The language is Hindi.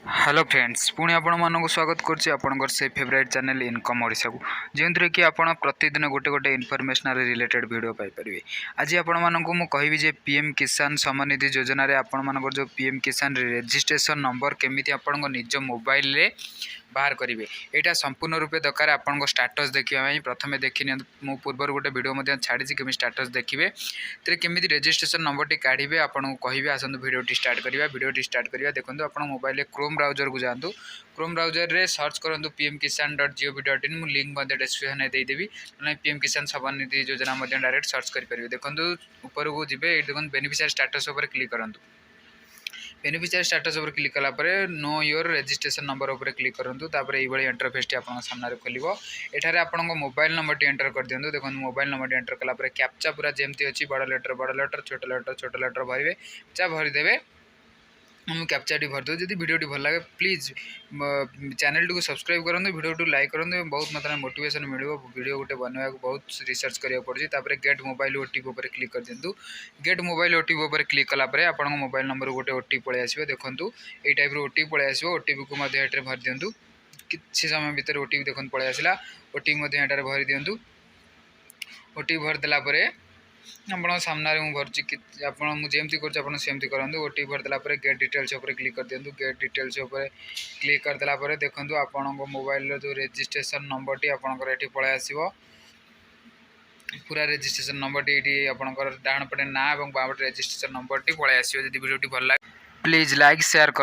हेलो फ्रेंड्स पुणी आपण मानक स्वागत करछि आपणकर से फेवरेट चैनल इनकम ओडिशा को जेंतरे कि आपण प्रतिदिन गोटे गोटे इनफॉरमेशनल रिलेटेड वीडियो पाई परिबे। आज आपण मानक मु कहबी जे पीएम किसान सम्मान निधि योजना रे आपण मानकर जो पीएम किसान रजिस्ट्रेशन नंबर केमिति आपण निज मोबाइल रे बाहर करेंगे यहाँ संपूर्ण रूपे दरकार आपण स्टाटस देखा प्रथम देखी मु पूर्व गोटे वीडियो छाड़ी केमी स्टाटस देखिए तो केमी रजिस्ट्रेशन नंबर टी काढ़े आपको कहे आसतु वीडियो स्टार्ट करवा वीडियो स्टार्ट करवा देखो आप मोबाइल क्रोम ब्राउजर को जातु क्रोम ब्राउजर रे सर्च करूँ pmkisan.gov.in मु लिंक डिस्क्रिप्शन में देदेवी ना पीएम किसान सम्मान निधि योजना डायरेक्ट सर्च करेंगे। देखो ऊपर को जी देखो बेनिफिशियरी स्टाटस क्लिक करूँ बेनिफिशियरी स्टाटस पर क्लिक कला नो योर रजिस्ट्रेशन नंबर पर क्लिक करूँ तापर ये इंटरफेस टी आप सामने खोल एठारे आपण मोबाइल नंबर टी एंटर कर दिखाँ देखो मोबाइल नंबर टी एंटर कला कैप्चा पूरा जमती अच्छी बड़ लेटर छोट लेटर भरवे भरीदे हम कैप्चा टी भरदे जब वीडियो भल लगे प्लीज चैनल टी को सब्सक्राइब करूँ वीडियो टी लाइक करूँ बहुत मात्रा मोटिवेशन मिल वीडियो गोटे बनवा बहुत रिसर्च करा पड़े गेट मोबाइल ओटीपी पर क्लिक कर दिंतु गेट मोबाइल ओटीपी पर क्लिक कलापर आप मोबाइल नंबर गोटे ओटीपी पलि आसो देखूँ ये टाइप ओटीपी पलि आसो ओटीपी को भर दिंतु किसी समय भितर ओटीपी देखो पलि आसला ओटीपी यहाँ भरी दिंतु ओटीपी भरदेला आपण सामने मुझे भरची मुझे करमती करूँ ओटीपी भरदेला गेट डिटेल्स क्लिक कर दिंतु गेट डिटेल्स क्लिक करदेला देखो आपण मोबाइल जो रजिस्ट्रेशन नंबर टी आपंकर ये पलि आसो पूरा रजिस्ट्रेशन नंबर टी आपंकर डाण पटे ना और बाम पटे रजिस्ट्रेशन नंबर टी पलि आसो। वीडियो भल लगे प्लीज लाइक शेयर